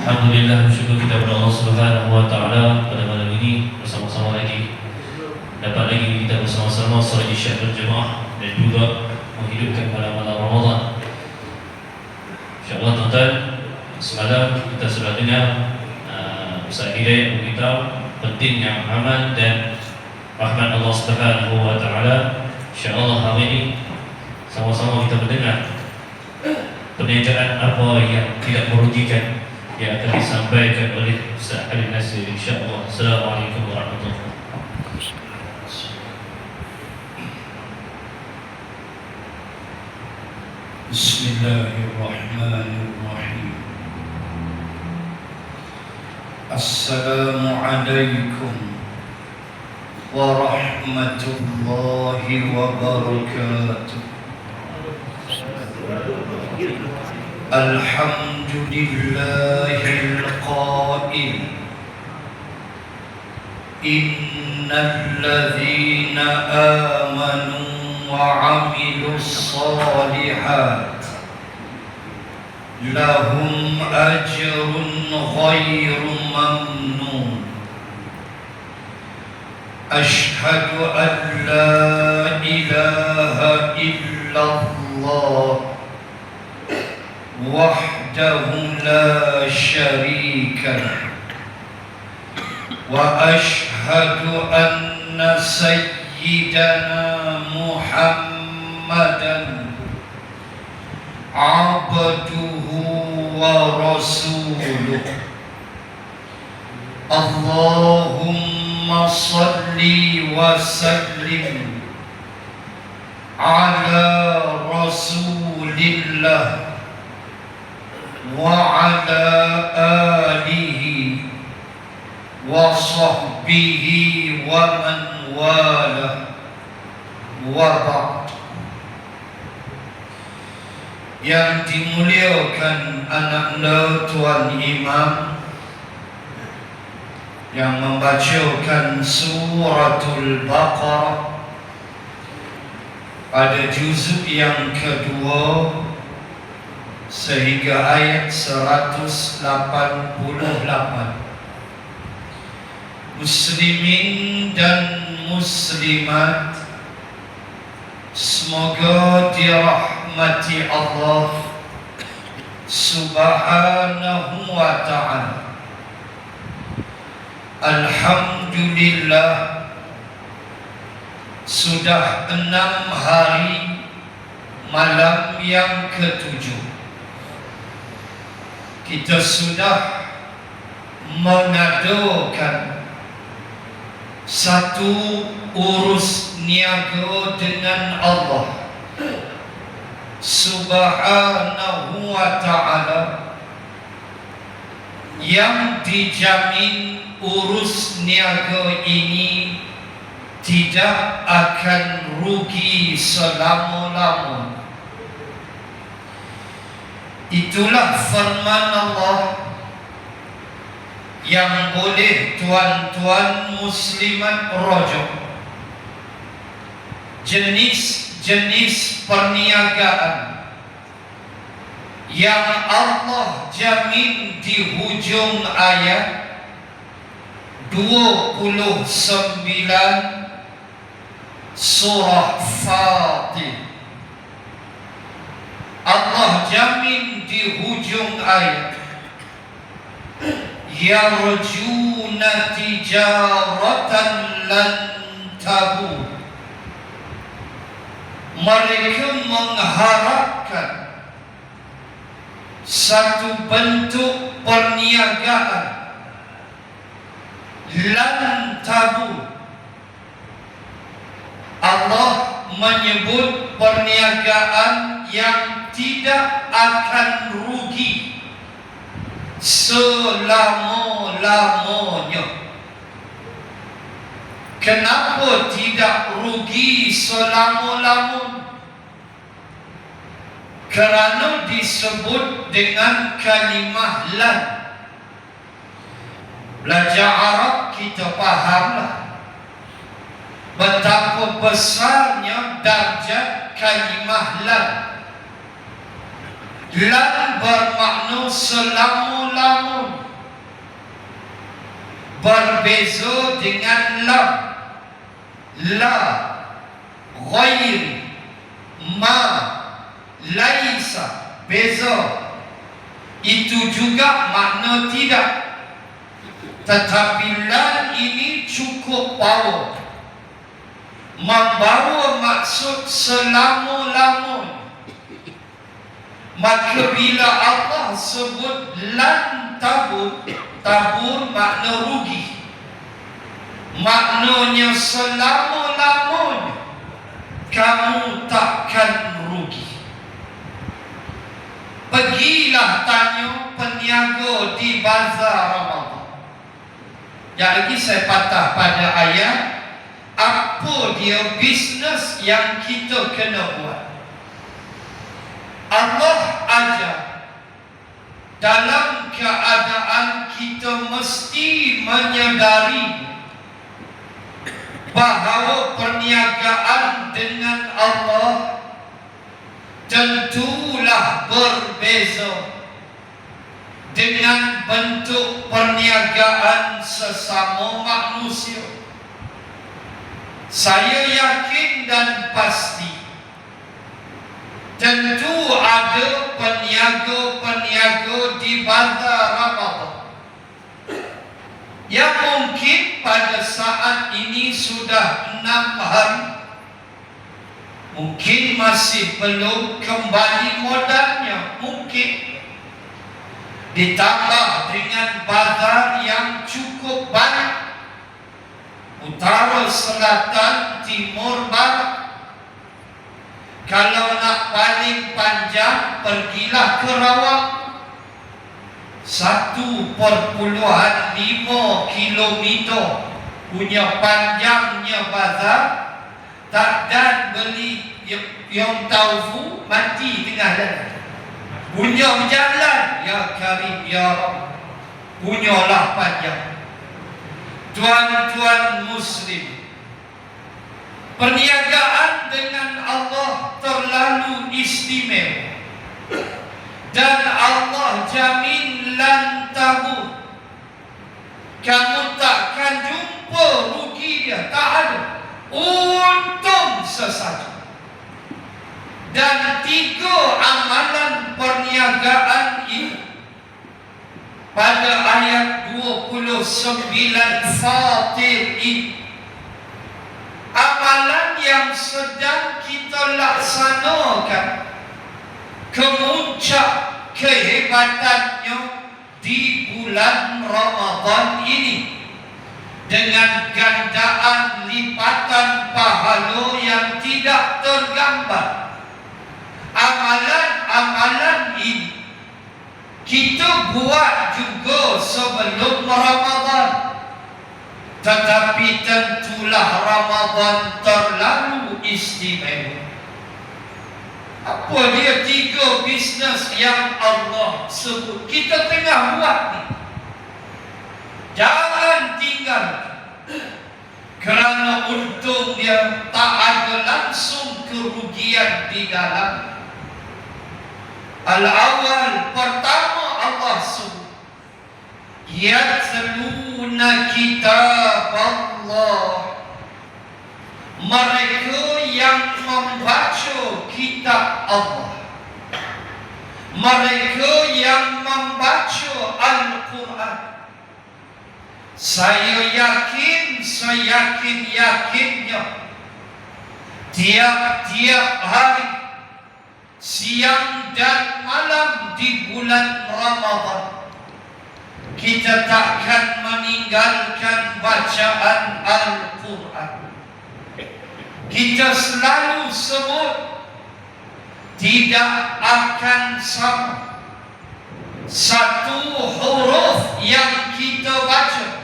Alhamdulillah, bersyukur kita kepada Allah Subhanahu wa taala pada malam ini bersama-sama lagi dapat lagi kita bersama-sama solat Isya berjemaah dan juga menghidupkan malam-malam Ramadan. Insya-Allah tuan-tuan, semalam kita sudah dengar Ustaz Hidayat beritahu pentingnya amal dan rahmat Allah Subhanahu wa taala. Insya-Allah hari ini sama-sama kita mendengar pernyataan apa yang tidak merugikan yang akan disampaikan oleh Ustaz Khalid Nasir, insya-Allah. Assalamualaikum warahmatullahi wabarakatuh. Bismillahirrahmanirrahim. Assalamualaikum warahmatullahi wabarakatuh. Alhamdulillahil qail innal ladzina amanu wa 'amilus shalihat lahum ajrun ghairu mamnun. Ashhadu an la ilaha illallah wahdahu la syarika lah wa ashhadu anna sayyidana Muhammadan abduhu wa rasuluh. Allahumma salli wa sallim ala rasulillah wa ala alihi wa sahbihi wa man wala wa ba'd. Yang dimuliakan anak-anak Tuan Imam yang membacakan suratul Baqarah pada juzuk yang kedua sehingga ayat 188. Muslimin dan muslimat, semoga dirahmati Allah Subhanahu wa ta'ala. Alhamdulillah, sudah 6 hari malam yang ke-7 kita sudah mengadakan satu urus niaga dengan Allah Subhanahu wa ta'ala yang dijamin urus niaga ini tidak akan rugi selama-lamanya. Itulah firman Allah yang boleh tuan-tuan muslimat rojok. Jenis-jenis perniagaan yang Allah jamin di hujung ayat 29 surah Fatir. Allah jamin di hujung ayat yarjuna tijaratan lan tabur. Mereka mengharapkan satu bentuk perniagaan lan tabur. Allah menyebut perniagaan yang tidak akan rugi selama-lamanya. Kenapa tidak rugi selama-lamanya? Kerana disebut dengan kalimah lan. Belajar Arab kita fahamlah betapa besarnya darjat kalimah lan. Lan bermakna selama-lamanya. berbeza dengan lam. La, ghairi, ma, laisa, beza. Itu juga makna tidak. Tetapi lan ini cukup power, membawa maksud selama-lamanya. Maka bila Allah sebut lan tabur, tabur makna rugi, maknanya selama-lamanya kamu takkan rugi. Pergilah tanya peniaga di bazar Ramadan. Yang lagi saya patah pada ayat, apa dia bisnes yang kita kena buat. Allah ajar dalam keadaan kita mesti menyadari bahawa perniagaan dengan Allah tentulah berbeza dengan bentuk perniagaan sesama manusia. Saya yakin dan pasti tentu ada peniaga-peniaga di bazar Ramadan yang mungkin pada saat ini sudah 6 hari, mungkin masih belum kembali modalnya, mungkin ditambah dengan bazar yang cukup banyak, utara, selatan, timur, barat. Kalau nak paling panjang, pergilah ke Rawang, 1.5 kilometer punya panjangnya bazar. Tak dan beli yang taufu mati tengah jalan. Punya berjalan, ya Karim ya Rabb, punyalah panjang. Tuan-tuan muslim, perniagaan dengan Allah terlalu istimewa, dan Allah jamin lan tabur. Kamu takkan jumpa rugi dia, tak ada, untung sesaja. Dan 3 amalan perniagaan ini pada ayat 29 Fatir ini, amalan yang sedang kita laksanakan, kemuncak kehebatannya di bulan Ramadan ini, dengan gandaan lipatan pahala yang tidak tergambar. Amalan-amalan ini kita buat juga sebelum Ramadan, tetapi tentulah Ramadan terlalu istimewa. Apa dia 3 bisnes yang Allah sebut kita tengah buat ni? Jangan tinggal, kerana untung dia tak ada langsung kerugian di dalam. Al-awwal, pertama Allah sebut yatluna kitab Allah, mereka yang membaca kitab Allah, mereka yang membaca Al-Quran. Saya yakin, seyakin-yakinnya, tiap-tiap hari, siang dan malam di bulan Ramadan, kita takkan meninggalkan bacaan Al-Quran. Kita selalu sebut, tidak akan sama satu huruf yang kita baca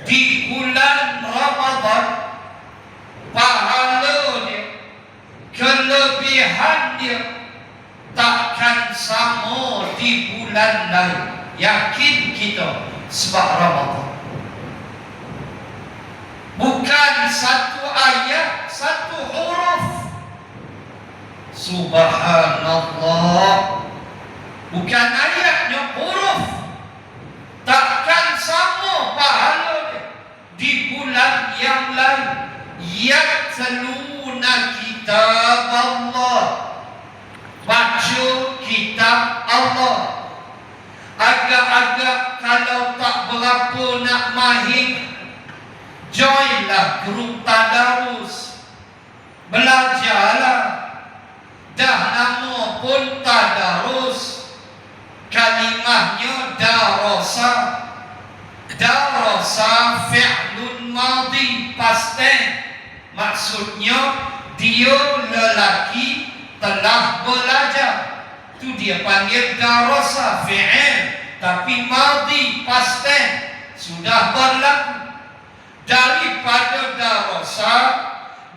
di bulan Ramadan, pahala dia, kelebihan dia takkan sama di bulan lain. Yakin kita sebab Ramadan. Bukan satu ayat, satu huruf. Subhanallah. Bukan ayatnya, huruf. Takkan sama pahala dia. kitab Allah. Baca kitab Allah. Agak-agak kalau tak berapa nak mahir, joinlah grup tadarus. Belajarlah. Dah nama pun tadarus. Kalimahnya darasa. Darasa fi'lun madhi, past tense. Maksudnya dia lelaki telah belajar. Tu dia panggil darasa fi'il, tapi madhi, past tense, sudah berlaku. Daripada darasa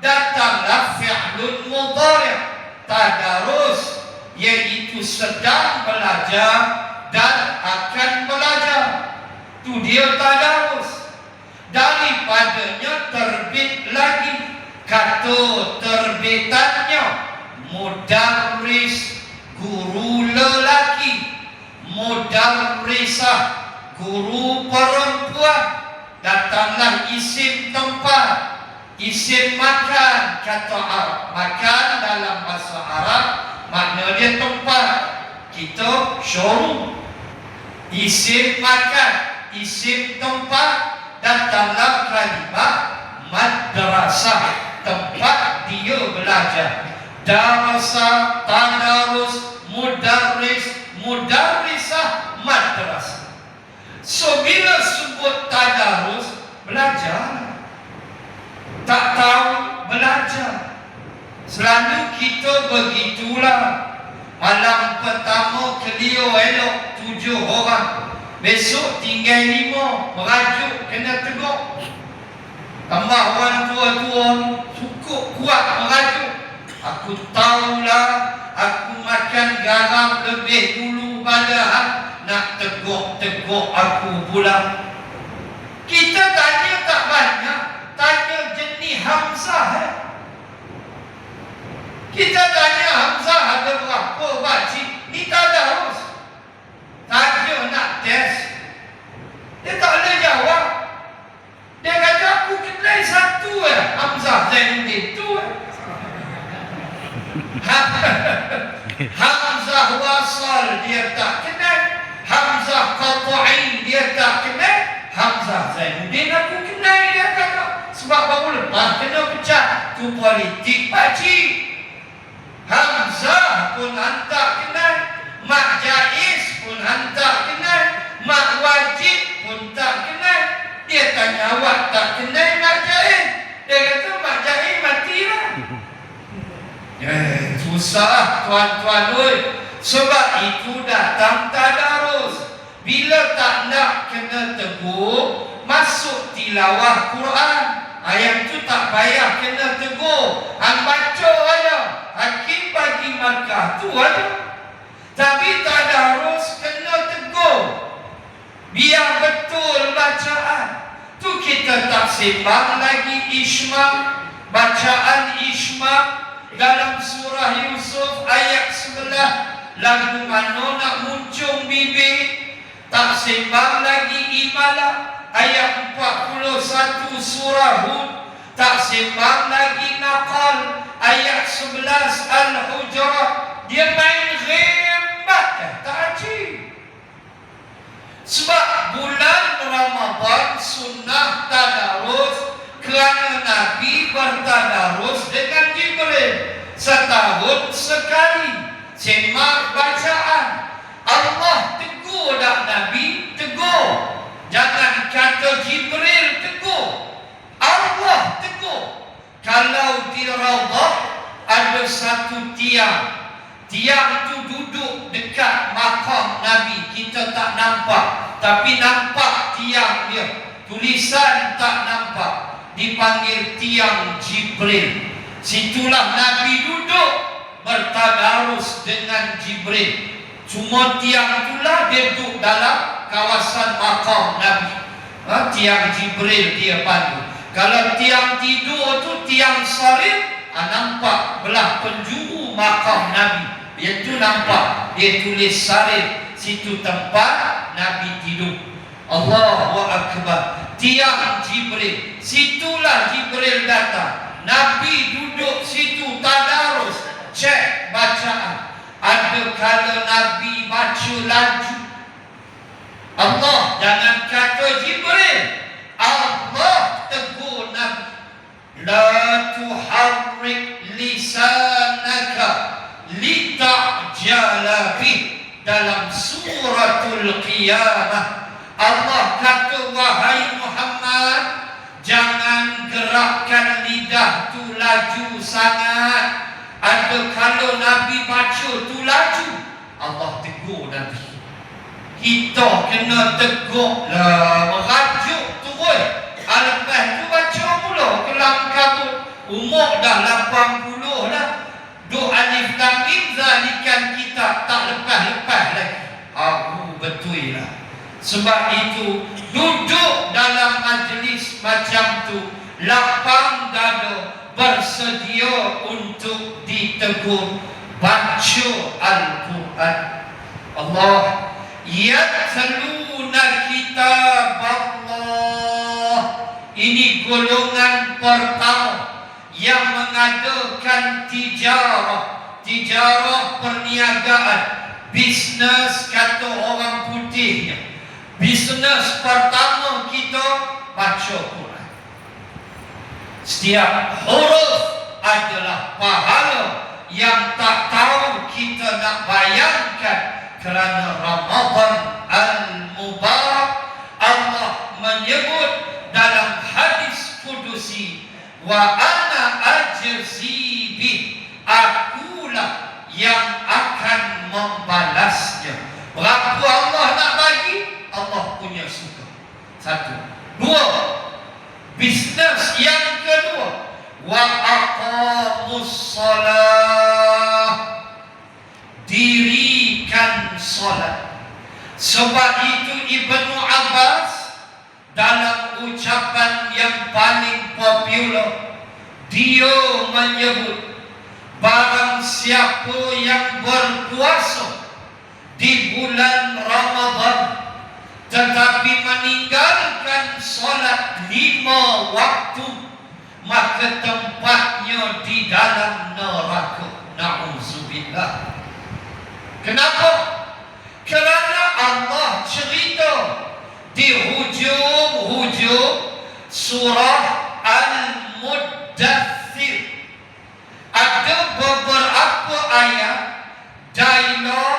datanglah fi'lun mudhari', tadarus, iaitu sedang belajar dan akan belajar. Tu dia tadarus. Daripadanya terbit lagi. Kata terbitannya mudarris, guru lelaki. Mudarrisah, guru perempuan. Datanglah isim tempat, isim makan. Kata Arab, makan dalam bahasa Arab makna dia tempat. Kita showroom. Isim makan, isim tempat. Datanglah kalimat madrasah, tempat dia belajar. Darasa, tadarus, mudarris, mudarrisah, madrasah. So bila sebut tadarus, belajar. Tak tahu, belajar. Selalu kita begitulah. Malam pertama kelio elok 7 orang. Besok tinggal 5, merajuk kena tegur. Tambah orang tua-tua cukup kuat merajuk. Aku tahulah, aku makan garam lebih dulu padahal nak tegur-tegur aku pula. Kita tanya tak banyak, tanya jenis Hamzah. Kita tanya Hamzah ada berapa wajib, ni tak ada harus. Tanya nak test, dia tak boleh jawab. Dia kata aku kenal satu Hamzah Zainuddin tu. Hamzah wasal dia tak kenal, Hamzah qat'i dia tak kenal, Hamzah Zainuddin aku kenal dia kata. Sebab baru lepas kena pecah. Tu politik pakcik. Hamzah pun hantar kenal, Mak Jais pun hantar kenal, Mak Wajib pun tak kenal. Dia tanya awak tak kenal Mak Jais? Dia kata Mak Jais matilah. Susah tuan-tuan oi. Sebab itu datang tadarus. Bila tak nak kena tegur, masuk tilawah Quran. Ayat tu tak payah kena tegur. Hang baca aja. Hakim bagi markah tu ada. Tapi tadarus kena tegur. Biar betul bacaan. Tu kita tak sembang lagi isma'. Bacaan isma' dalam surah Yusuf ayat 11. Lagu mana nak muncung bibir. Tak sembang lagi imalah. Ayat 41 surah Hud. Tak sembang lagi naqal. Ayat 11 Al-Hujurat. Dia main rembat tak acik. Sebab bulan Ramadan sunnah tadarus. Kerana Nabi bertadarus dengan Jibril setahun sekali. Semak bacaan. Allah tegur dak Nabi, tegur. Jangan kata Jibril tegur, Allah tegur. Kalau di Raudhah ada satu tiang. Tiang tu duduk dekat makam Nabi. Kita tak nampak, tapi nampak tiang dia. Tulisan tak nampak. Dipanggil tiang Jibril. Situlah Nabi duduk bertadarus dengan Jibril. Cuma tiang itulah dia duduk dalam kawasan makam Nabi. Tiang Jibril dia panggil. Kalau tiang tidur tu tiang sarir, nampak belah penjuru makam Nabi. Itu nampak. Dia tulis sarir. Situ tempat Nabi tidur. Allahu Akbar. Tiang Jibril. Situlah Jibril datang. Nabi duduk situ tadarus, cek bacaan. Ada kala Nabi baca laju. Allah jangan kata Jibril, Allah tegur Nabi, la tuharrik lisanaka lita'jala bih. Dalam suratul Qiyamah Allah kata, wahai Muhammad, jangan gerakkan lidah tu laju sangat. Ada kalau Nabi baca tu laju, Allah tegur Nabi. Kita kena tegur lah, merajuk turun. Lepas tu baca mula kelam kabut. Umur dah 80 dah. Duk alif lam mim zalikan kita tak lepas-lepas lagi. Betul lah. Sebab itu duduk dalam majlis macam tu, lapang dada, bersedia untuk ditegur. Baca Al-Quran. Allah yatluna kitab Allah. Ini golongan pertama yang mengadakan tijarah perniagaan, bisnes kata orang putihnya. Bisnes pertama kita baca Quran. Setiap huruf adalah pahala yang tak tahu kita nak bayangkan. Kerana Ramadan Al-Mubarak, Allah menyebut dalam hadis kudusi, wa ana ajzi bih, akulah yang akan membalasnya. Berapa Allah nak bagi, Allah punya suka. Satu. Dua, bisnes yang kedua, wa aqamus salah, dirikan solat. Sebab itu Ibnu Abbas dalam ucapan yang paling popular, dia menyebut, barang siapa yang berpuasa di bulan Ramadan tetapi meninggalkan solat 5 waktu, maka tempatnya di dalam neraka. Na'udzubillah. Kenapa? Kerana Allah cerita di hujung surah Al-Muddathir, ada beberapa ayat dialog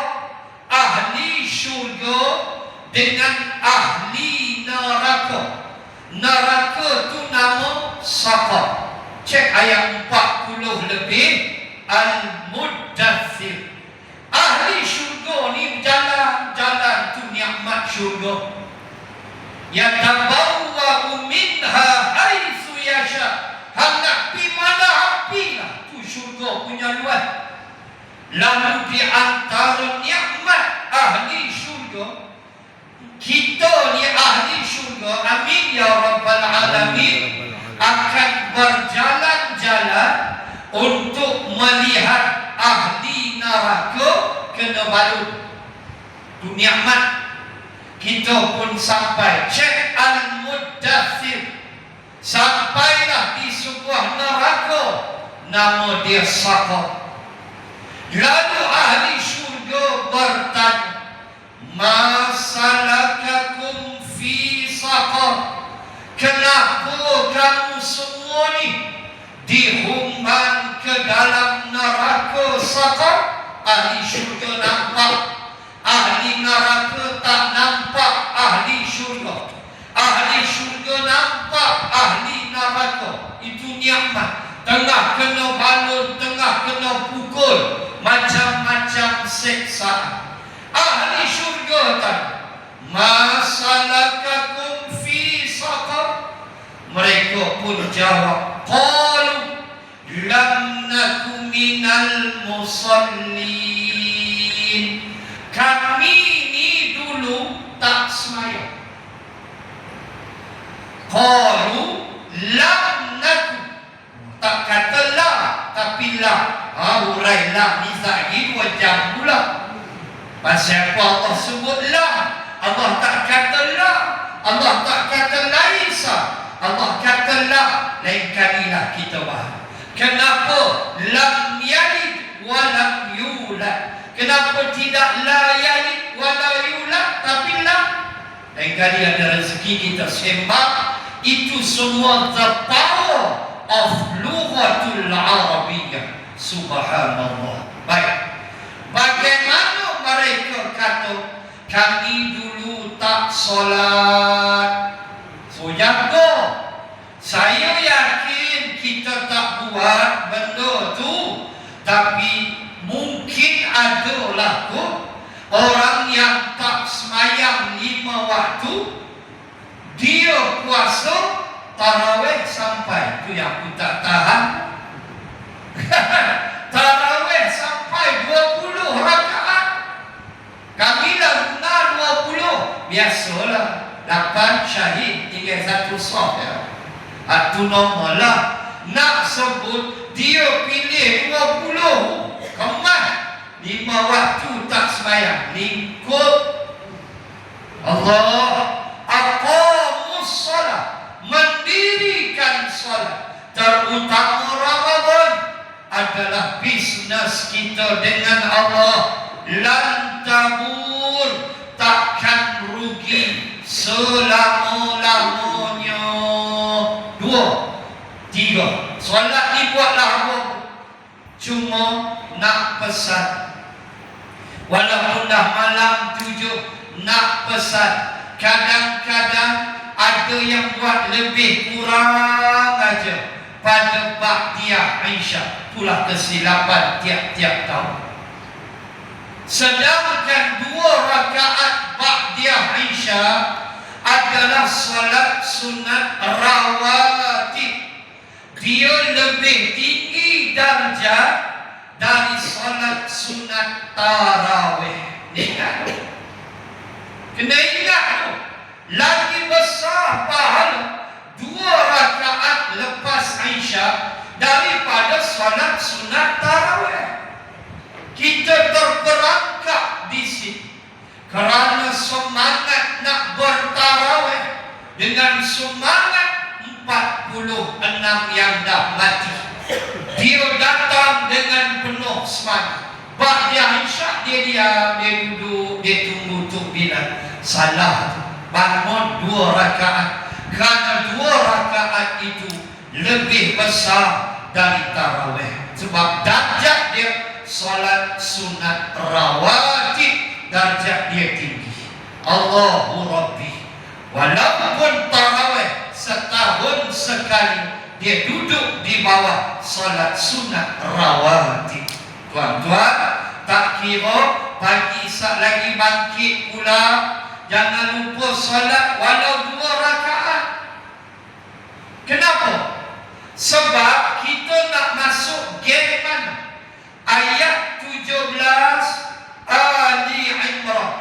ahli syurga dengan ahli neraka. Neraka tu nama Saqar. Cek ayat 40 lebih, Al-Muddathir. Ahli syurga ni jalan-jalan tu nikmat syurga. Yatabawwa'u minha haitsu yasha. Hendak pi mana apilah, tu syurga punya luas. Lalu di antara nikmat ahli syurga, kita ni ahli syurga, amin ya rabbal alamin, akan berjalan-jalan untuk melihat ahli neraka kena balut. Tu nikmat. Kita pun sampai, cek Al-Muddathir, sampailah di sebuah neraka, nama dia Saqar. Lalu ahli syurga bertanya, ma salakakum fi Saqar? Kenapa kamu semua ni dihumban ke dalam neraka Saqar? Ahli syurga nampak, ahli neraka tak nampak ahli syurga. Ahli syurga nampak ahli neraka. Itu nikmat. Tengah kena balun, tengah kena pukul, macam-macam seksaan. Ahli syurga tanya, ma salakakum fi Saqar? Mereka pun jawab, qalu lam naku minal musallin. Kami ni dulu tak sembahyang. Qalu lam naku, tak kata la, tapi la. Hurai la ni lagi 2 jam pula. Pasal apa Allah sebut la? Allah tak kata la, Allah tak kata laisa, Allah kata la. Lain kalilah kita bahas. Kenapa lam yalid wa lam yulad? Kenapa tidak la yalid wa la yulad tapi lam? Lain kali ada rezeki kita sembah. Itu semua the power of lughatul Arabiyyah. Subhanallah. Baik. Bagaimana mereka kata kami dulu tak solat? So jaga. Saya yakin kita tak buat benda tu, tapi mungkin adalah orang yang tak semayang 5 waktu, dia puasa tarawih sampai, tu yang aku tak tahan. Tarawih sampai 20 rakaat. Kami dah guna 20. Biasalah 8 syahid tinggal 1 saf ya. Itu normal lah. Nak sebut dia pilih 20 kemat 5 waktu tak sembahyang, lingkup Allah. Aqamus salat, mendirikan salat, terutama Ramadan adalah bisnes kita dengan Allah. Lan tabur, takkan rugi selama-lamanya. 2, 3, solat dibuatlah apa? Cuma nak pesan, walaupun dah malam 7, nak pesan. Kadang-kadang ada yang buat lebih kurang aja pada Ba'diyah Aisyah. Itulah kesilapan tiap-tiap tahun. Sedangkan 2 rakaat Ba'diyah Aisyah adalah salat sunat rawatib. Dia lebih tinggi darjat dari salat sunat tarawih. Ingat? Kena ingat tu. Lagi besar pahala 2 rakaat lepas Aisyah daripada salat sunat tarawih. Kita terperangkap di sini kerana semangat nak bertarawih dengan semangat 46 yang dah mati. Dia datang dengan penuh semangat. Ba'diyah Aisyah dia diam, dia duduk, dia tunggu untuk Bilal. Salah, bangun 2 rakaat. Kerana 2 rakaat itu lebih besar dari tarawih. Sebab darjat dia salat sunat rawatib, darjat dia tinggi. Allahu Rabbi. Walaupun tarawih setahun sekali, dia duduk di bawah salat sunat rawatib. Tuan-tuan, tak kira pagi saat lagi bangkit pula, jangan lupa salat walau 2 rakaat. Kenapa? Sebab kita nak masuk game mana? Ayat 17 Ali Imran.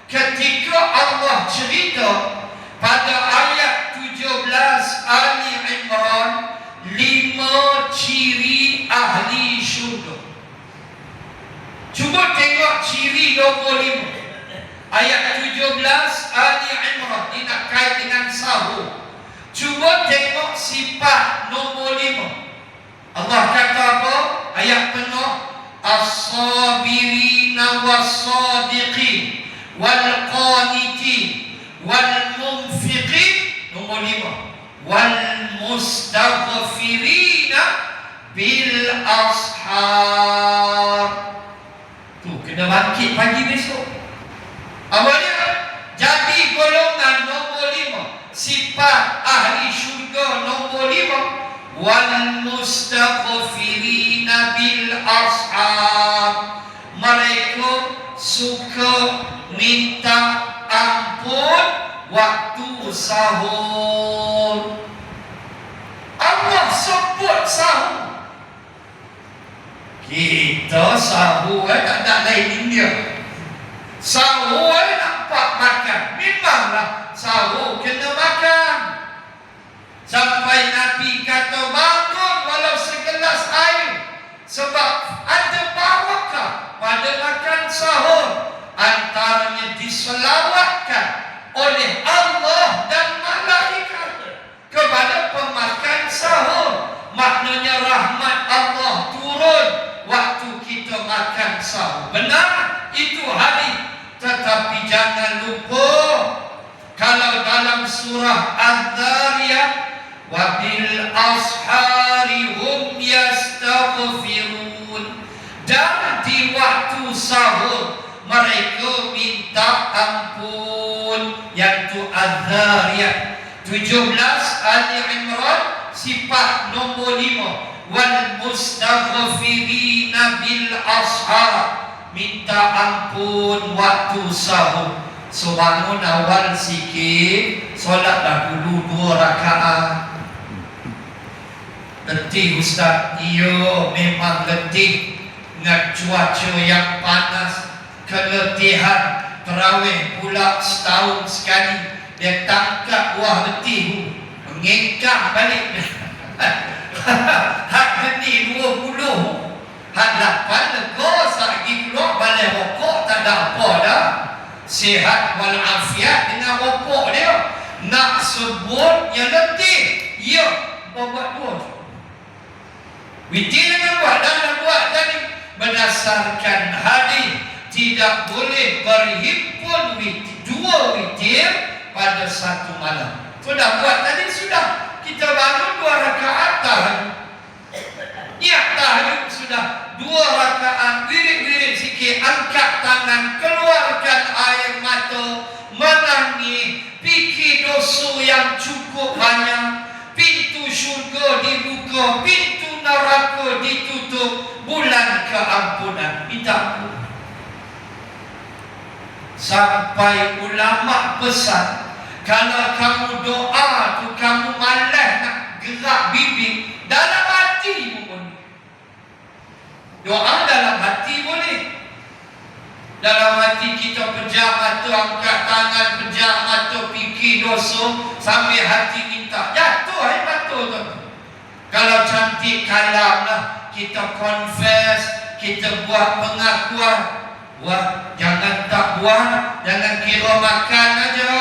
Ketika Allah cerita pada ayat 17 Ali Imran 5 ciri ahli syurga. Cuba tengok ciri 25. Ayat 17 Ali Imran, dia nak kait dengan sahur. Cuba tengok sifat nombor 5. Allah kata apa? Ayat penuh. As-sabirina was-sadiqin wal-qanitin wal-munfiqin. Nombor 5. Wal-mustaghfirina bil-ashar. Kena bangkit pagi besok. Awalnya jadi golongan nombor 5, sifat ahli syurga nombor 5, wal mustaghfirina bil ashar. Mereka suka minta ampun waktu sahur. Allah sebut sahur. Kita sahur tak nak lain dia. Sahur nampak makan. Memanglah sahur kena makan. Sampai Nabi kata bangun walau segelas air. Sebab ada barakah pada makan sahur. Antaranya diselawatkan oleh Allah dan malaikat kepada pemakan sahur. Maknanya rahmat melakukan sahur. Benar, itu hadis. Tetapi jangan lupa, kalau dalam surah Az-Zariyat, wa bil ashari hum yastaghfirun, dan di waktu sahur mereka minta ampun. Yang Az-Zariyat 17, Ali Imran sifat nombor 5, wal mustaghfirina bil ashar, minta ampun waktu sahur. So bangun awal sikit, solat dahulu 2 rakaat. Letih Ustaz? Ya, memang letih dengan cuaca yang panas, keletihan. Terawih pula setahun sekali, dia tangkap buah letih, mengengkang balik. Hak geni 20, hak 8 lega, lagi keluar balik rokok, tak ada apa dah. Sihat walafiat dengan rokok dia. Nak sebut yang letih, ya, buat 2. Witir dengan buat dan buat tadi. Berdasarkan hadis, tidak boleh berhimpun 2 witir pada 1 malam. Sudah buat tadi, sudah. Kita bangun 2 rakaat tahajud. Niat tahajud sudah 2 rakaat, wirid-wirid sikit, angkat tangan, keluarkan air mata, menangis, fikir dosa yang cukup banyak, pintu syurga dibuka, pintu neraka ditutup, bulan keampunan. Minta ampun. Sampai ulama pesan, kalau kamu doa tu kamu malas nak gerak bibir, dalam hati pun boleh. Doa dalam hati boleh. Dalam hati kita pejam mata, angkat tangan, pejam mata, fikir dosa, sambil hati minta, jatuh air mata tu. Kalau cantik kalamlah, kita confess, kita buat pengakuan. Buat, jangan tak buat, jangan kira makan aja.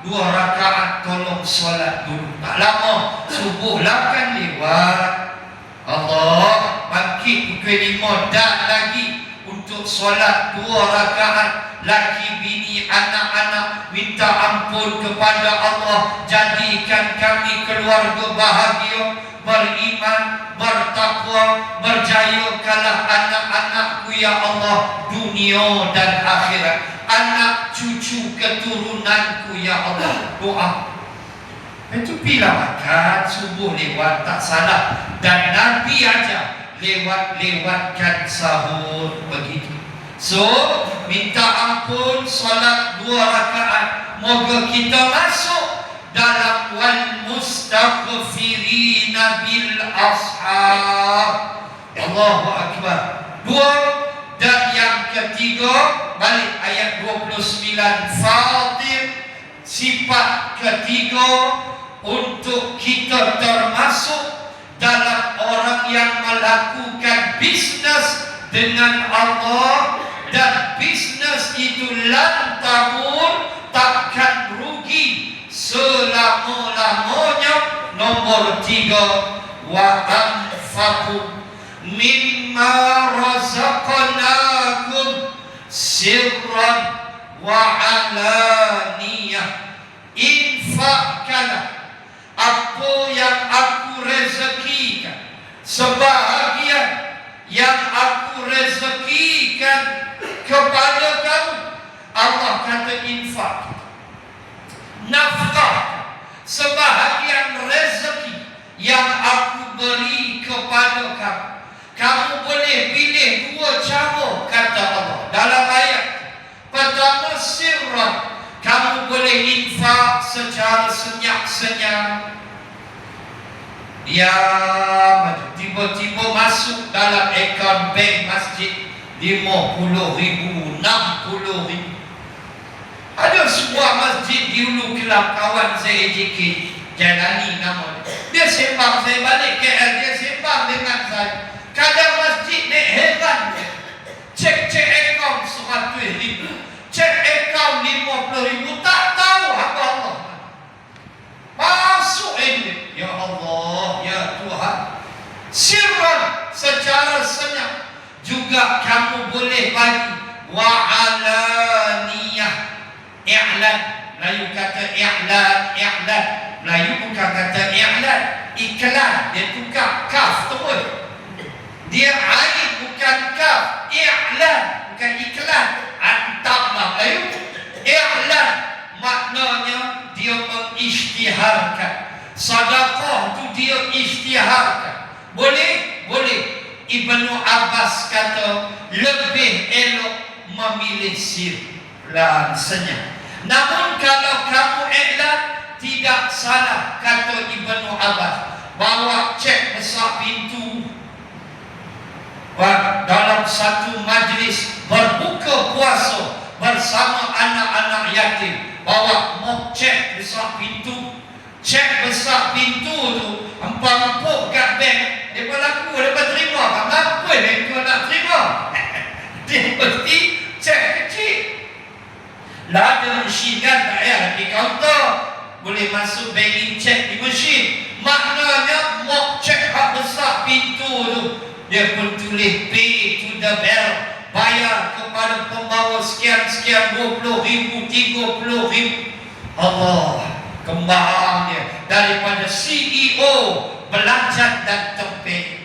2 rakaat tolong solat dulu. Tak lama, subuh lah kan lewat. Allah, bangkit pukul 5 dan lagi untuk solat 2 rakaat. Laki, bini, anak-anak, minta ampun kepada Allah. Jadikan kami keluarga bahagia, beriman, bertakwa, berjaya kalah anak-anakku ya Allah, dunia dan akhirat, anak cucu keturunanku ya Allah. Doa itu bila makan subuh lewat tak salah, dan Nabi aja lewat-lewatkan sahur begitu. So minta ampun, solat 2 rakaat, moga kita masuk dalam wal mustaghfirina bil ashar. Allahu akbar. 2, dan yang ketiga, balik ayat 29 Fatir, sifat ketiga untuk kita termasuk dalam orang yang melakukan bisnes dengan Allah, dan bisnes itu lantamur, takkan rugi selama-lamanya. Nombor 3, wa anfaqu mimma razaqnakum sirran wa alaniyah. Infakkanlah apa yang aku rezekikan, sebahagian yang aku rezekikan kepada kamu. Allah kata infak, nafkah, sebahagian rezeki yang aku beri kepada kamu. Kamu boleh pilih 2 cara, kata Allah dalam ayat. Pertama, sirran, kamu boleh infak secara senyap-senyap. Ya, tiba-tiba masuk dalam akaun bank masjid 50,000, 60,000. Ada sebuah masjid di Ulu Kelang, kawan saya JK Jalani nama dia. Sembang, saya balik KL, dia sembang dengan saya. Kadang masjid ni heran dia. Cek akaun 100,000, cek akaun 50,000, tak tahu apa Allah. Masuk ini, ya Allah, ya Tuhan. Sirran, secara senyap. Juga kamu boleh i'lan. Melayu kata i'lan. Melayu bukan kata i'lan, iklan. Dia tukar kaf terus. Dia ain bukan kaf, i'lan bukan iklan. Tambah Melayu. I'lan maknanya dia mengisytiharkan. Sedekah tu dia isytiharkan. Boleh? Boleh. Ibnu Abbas kata lebih elok memilih sir dan senyap. Namun kalau kamu i'lan, tidak salah kata Ibnu Abbas. Bawa cek besar pintu dalam satu majlis berbuka puasa bersama anak-anak yatim. Bawa mop cek besar pintu. Cek besar pintu tu empuk kat bank. Dia laku, dia terima. Kenapa bank tu nak terima? Dia mesti cek kecil. Lah ada mesin kan, tak payah di kaunter. Boleh masuk banking cek di mesin. Maknanya mop cek hak besar pintu tu, dia pun tulis pay to the bell, bayar kepada pembawa sekian-sekian, 20,000, 30,000. Allah, kembang dia daripada CEO belajar dan tempik.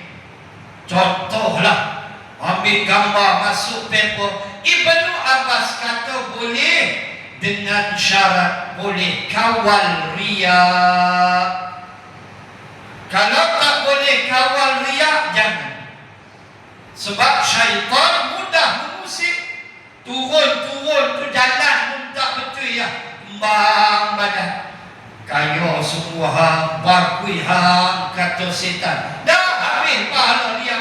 Contohlah, ambil gambar masuk paper. Ibnu Abbas kata boleh dengan syarat boleh kawal riya. Kalau tak boleh kawal riya, jangan. Sebab syaitan mudah mengusik. Turun tu jalan pun tak betul ya. Kembang badan. Kaya semua hang, bakui hang, kata setan. Dah habis pahala riya.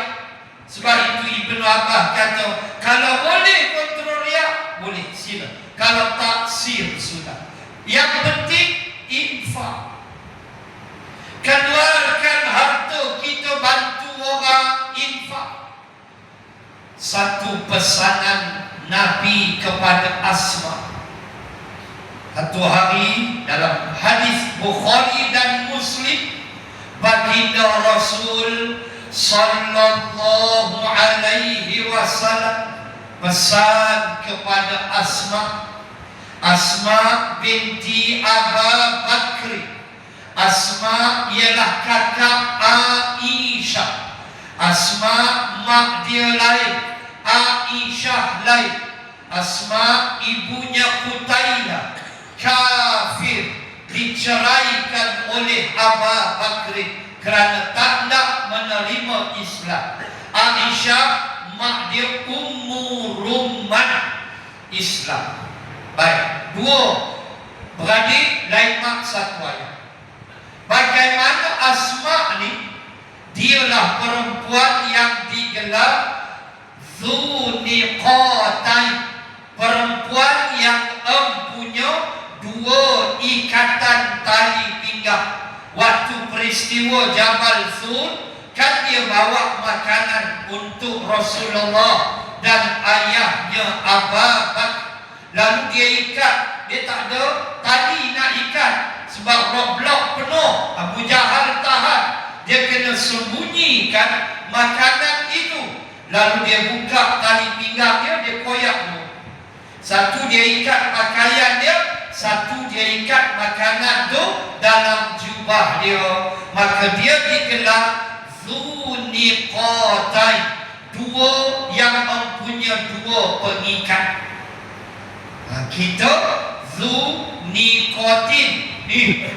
Sebab itu Ibnu Abbas kata, kalau boleh kontrol riya, boleh, sila. Kalau tak, sil sudah. Yang penting infak. Keluarkan harta kita bantu orang, infak. Satu pesanan Nabi kepada Asma. Satu hari dalam hadis Bukhari dan Muslim, baginda Rasul sallallahu alaihi wasallam pesan kepada Asma binti Abu Bakri. Asma ialah kakak Aisyah. Asma mak dia lain, Aisyah lain. Asma ibunya Qutailah, kafir, diceraikan oleh Abu Bakri kerana tak nak menerima Islam. Aisyah mak dia Ummu Rumman, Islam. Baik, dua beradik lain mak satu ayah. Bagaimana Asma ni? Dialah perempuan yang digelar Dzuniqatain, perempuan yang empunya dua ikatan tali pinggang. Waktu peristiwa Jabal Dzun, kan dia bawa makanan untuk Rasulullah dan ayahnya Abu Bakar. Lalu dia ikat, dia tak ada tali nak ikat sebab blok penuh. Abu Jahal tahan, dia kena sembunyikan makanan itu. Lalu dia buka tali pinggang dia koyak dulu. Satu dia ikat pakaian dia, satu dia ikat makanan tu dalam jubah dia. Maka dia digelar Dzuniqatain, dua yang mempunyai dua pengikat. Kita Dzuniqatin. Dia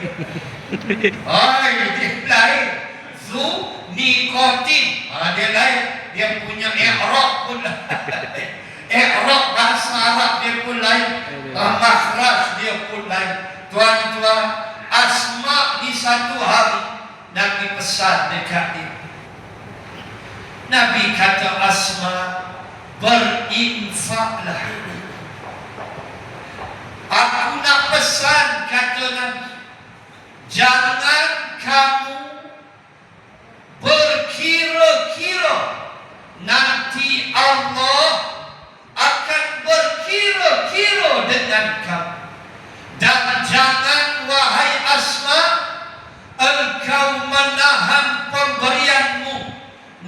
lain. Dzuniqatin. Dia lain. Dia punya i'rab pun lain. I'rab bahasa Arab dia pun lain. Makhraj dia pun lain. Tuan-tuan, Asma di satu hari Nabi pesan dekat dia. Nabi kata, Asma, berinfaklah. Aku nak pesan, kata Nabi, jangan kamu berkira-kira nanti Allah akan berkira-kira dengan kamu. Dan jangan, wahai Asma, engkau menahan pemberianmu.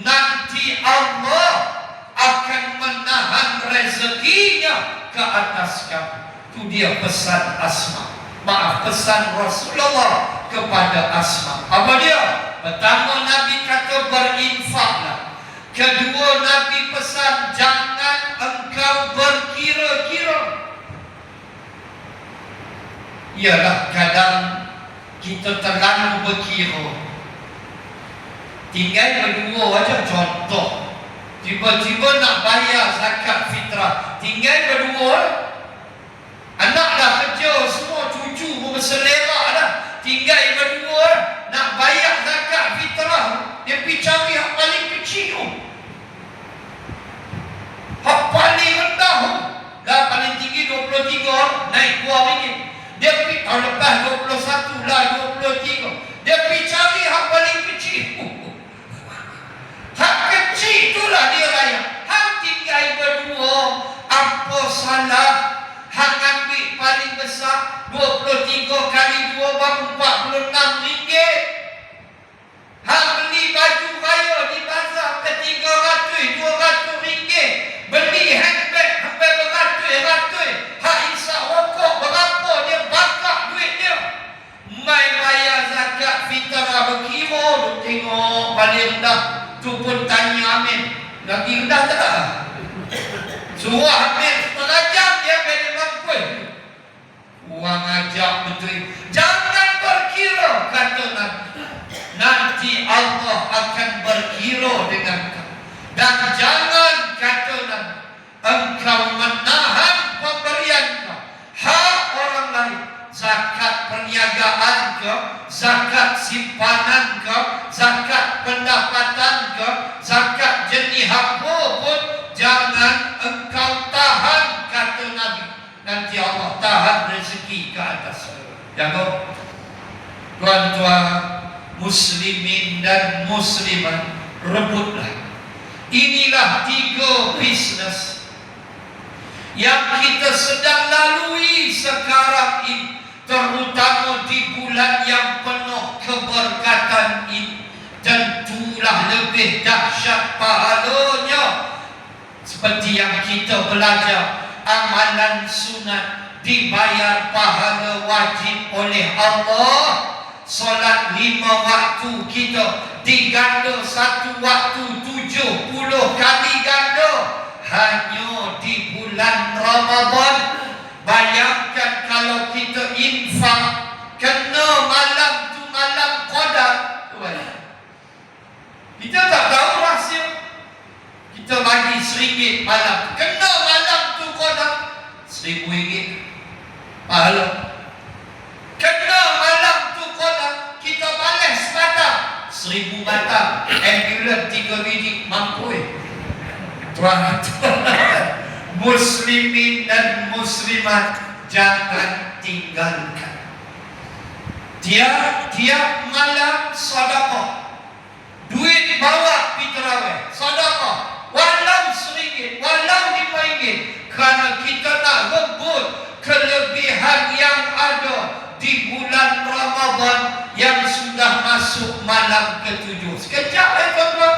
Nanti Allah akan menahan rezekinya ke atas kamu. Itu dia dia pesan Asma. Pesan Rasulullah kepada Asma. Apa dia? Pertama, Nabi kata berinfaklah. Kedua, Nabi pesan jangan engkau berkira-kira. Ialah kadang kita terlalu berkira. Tinggal berdua aja contoh. Tiba-tiba nak bayar zakat fitrah, tinggal berdua. Anak dah kerja semua, cucu pun berselera dah, tinggal berdua. Nak bayar zakat fitrah, dia pergi cari yang paling kecil, hak paling rendah. Dah paling tinggi 23, naik RM2. Dia pergi tahun lepas 21 lah 23. Dia pergi cari hak paling kecil. Hak kecil itulah dia raya. Hak tinggal berdua, apa salah? Hak ambil paling besar 23 kali 2 baru RM46. Hak beli baju raya di bazar ke RM300, RM200. Beli handbag sampai beratus-ratus. Hak isap rokok berapa dia bakar duit dia. Mai bayar zakat fitrah berkira, duk tengok paling rendah. Tu pun tanya Amin, lagi rendah tak? Suruh Amin setengah jam dia beli mampu. Uang ajak betul. Jangan berkira, kata Nabi. Nanti Allah akan berkira dengan kau. Dan jangan, kata Nabi, engkau menahan pemberian kau. Hak orang lain. Zakat perniagaan ke, zakat simpanan ke, zakat pendapatan ke, zakat jenis apa pun, jangan engkau tahan, kata Nabi. Nanti Allah tahan rezeki ke atas. Jaga. Tuan-tuan muslimin dan muslimat, rebutlah. Inilah 3 bisnes yang kita sedang lalui sekarang ini, terutama di bulan yang penuh keberkatan ini. Tentulah lebih dahsyat pahalanya. Seperti yang kita belajar, amalan sunat dibayar pahala wajib oleh Allah. Solat 5 waktu kita diganda 1 waktu 70 kali ganda hanya di bulan Ramadan. Bayangkan kalau kita infak kena malam tu malam Qadar. Kita tak tahu rahsia. Kita bagi RM1 malam, kena malam tu Qadar, RM1,000 pahala. Kena malam tu Qadar, kita balas batang, RM1,000 batang. Ambulan 3 biji mampu. Tuan-tuan muslimin dan muslimat, jangan tinggalkan. Tiap malam sedekah. Duit bawa pergi tarawih, sedekah. Walau RM1, walau RM5. Kerana kita nak rebut kelebihan yang ada di bulan Ramadan yang sudah masuk malam ke-7. Sekejap tuan-tuan.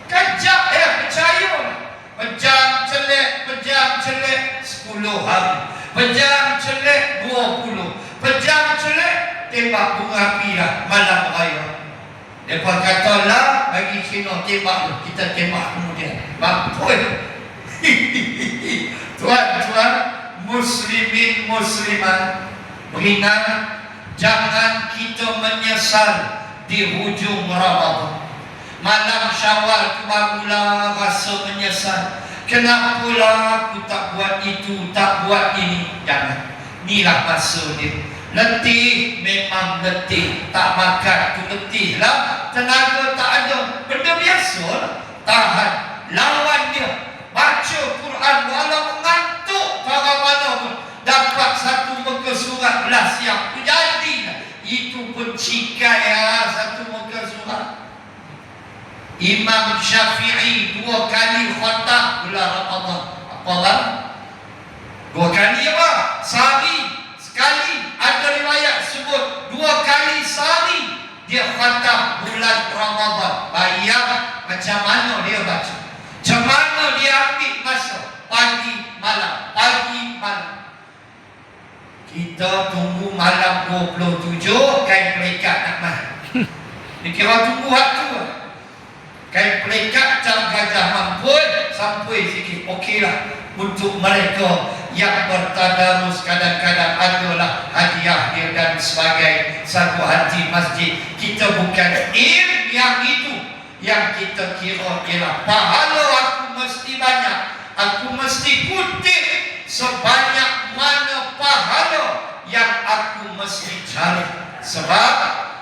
Kejap percaya. Pejam celek 10 hari. Pejam celek 20. Pejam celek tembak bunga api dah malam raya. Mereka kata lah bagi Cina tembak tu, kita tembak kemudian. Mampus. Tuan-tuan muslimin muslimat, beringat jangan kita menyesal di hujung Ramadan. Malam Syawal tu barulah rasa menyesal. Kenapalah aku tak buat itu, tak buat ini. Jangan. Inilah masa dia. Letih, memang letih. Tak makan tu letih lah. Tenaga tak ada. Benda biasa lah. Tahan. Lawan dia. Baca Quran walau mengantuk para mana pun. Dapat 1 muka surat belas yang jadilah. Itu pun cikai lah 1 muka surat. Imam Syafi'i 2 kali khatam bulan Ramadan. Apa lah? 2 kali apa? Sehari sekali. Ada riwayat sebut 2 kali sehari dia khatam bulan Ramadan. Bayang macam mana dia baca, macam mana dia ambil masa. Pagi malam, pagi malam. Kita tunggu malam 27 kain pelikat nak mai. Dikira tunggu waktu. Kain pelikat cap gajah mampun sampai sikit. Okeylah untuk mereka yang bertadarus, kadang-kadang adalah hadiah dia dan sebagai satu hati masjid. Kita bukan yang itu yang kita kira ialah pahala aku mesti banyak, aku mesti kutip sebanyak mana pahala yang aku mesti cari. Sebab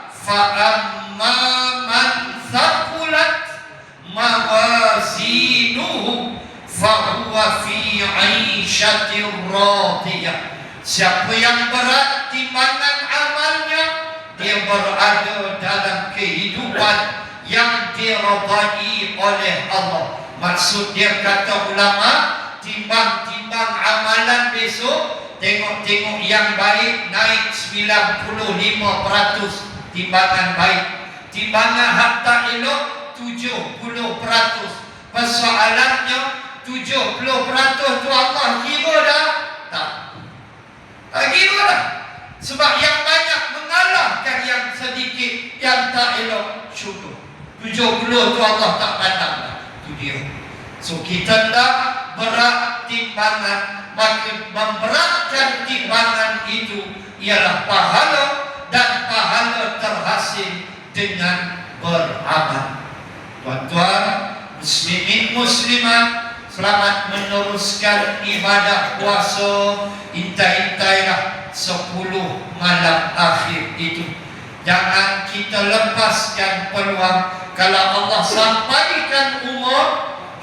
fa'amma man thaqulat mawazinuhu fahuwa fi 'aishatir radiyah. Siapa yang berat timbangan amalnya, dia berada dalam kehidupan yang diridai oleh Allah. Maksud dia, kata ulama, timbang-timbang amalan besok, tengok-tengok yang baik naik 95% timbangan baik, timbangan hak tak elok 70%. Persoalannya 70% tu Allah kira dah? Tak kira dah. Sebab yang banyak mengalahkan yang sedikit, yang tak elok syukur. 70 tu Allah tak pandang dah. Itu dia. So kita tak berat timbangan, maka memberatkan timbangan itu ialah pahala, dan pahala terhasil dengan beramal. Tuan-tuan, muslimin muslimat, selamat meneruskan ibadah puasa. Intai-intailah 10 malam akhir itu. Jangan kita lepaskan peluang. Kalau Allah sampaikan umur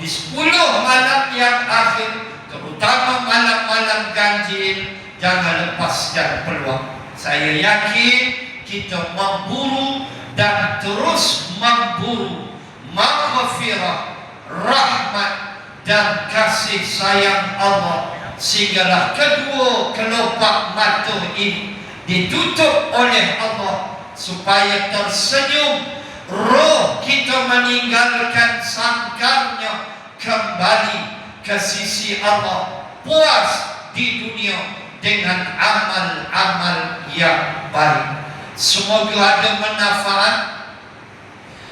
di 10 malam yang akhir, terutama malam-malam ganjil, jangan lepaskan peluang. Saya yakin kita memburu dan terus memburu maghfirah, rahmat dan kasih sayang Allah, sehinggalah kedua kelopak mata ini ditutup oleh Allah, supaya tersenyum roh kita meninggalkan sangkarnya, kembali ke sisi Allah, puas di dunia dengan amal-amal yang baik. Semoga ada manfaat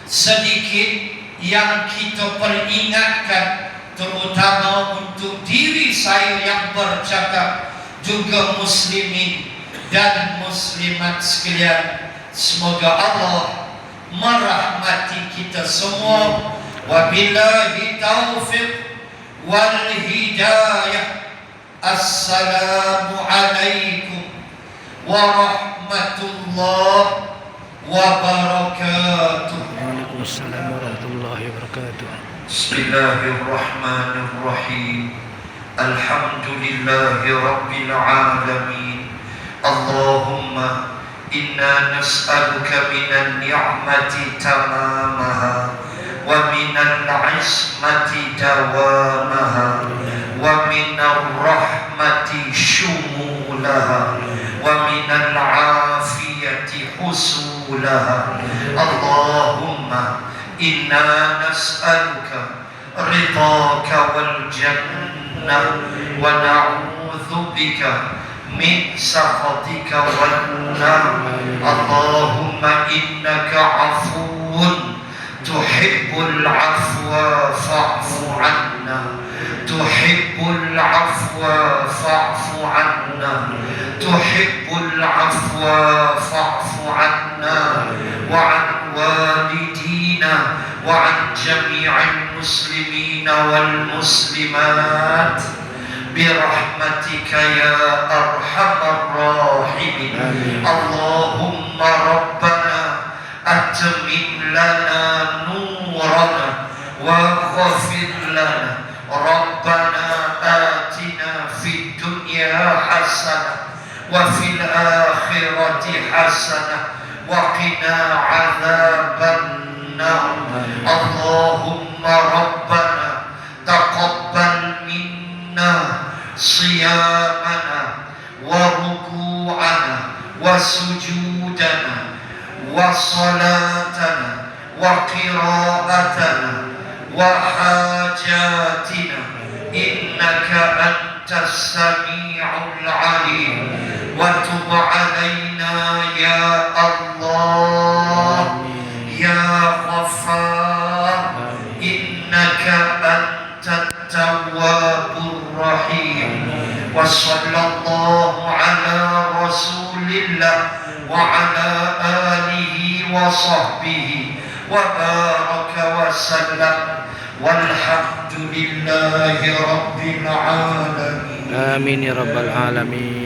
sedikit yang kita peringatkan, terutama untuk diri saya yang bercakap, juga muslimin dan muslimat sekalian. Semoga Allah merahmati kita semua. Wabillahi taufiq wal hidayah. Assalamualaikum warahmatullahi wabarakatuh. Waalaikumsalam warahmatullahi wabarakatuh. Bismillahirrahmanirrahim. Alhamdulillahi rabbil alamin. Allahumma inna nas'aluka minan ni'mati tamamaha wa minal 'ismati dawamaha wa minar rahmati shumulaha wa minal 'afiyati husulaha. Allahumma inna nas'aluka ridhaka wal jannah wa na'udzu bika min sakhatika wan nar. Allahumma innaka 'afuwun tuhibbul 'afwa fa'fu 'anna, tuhibbul 'afwa fa'fu 'anna, tuhibbul 'afwa fa'fu 'anna wa 'an walidina wa 'an jami'il muslimina wal muslimat birahmatika ya arhamar rahimin. Allahumma rabbana atmim lana nurana wa ghafir lana. Rabbana atina fid dunya hasanah wa fil akhirati hasanah wa qina adzaban nar. Allahumma rabbana taqabbal minna siyamana wa ruku'ana wa sujudana wa salatana wa qira'atana wa hajatina innaka antas sami'ul alim. وتب علينا يا الله يا غفار إنك أنت التواب الرحيم وصلى الله على رسول الله وعلى آله وصحبه وبارك وسلم والحمد لله رب العالمين آمين يا رب العالمين.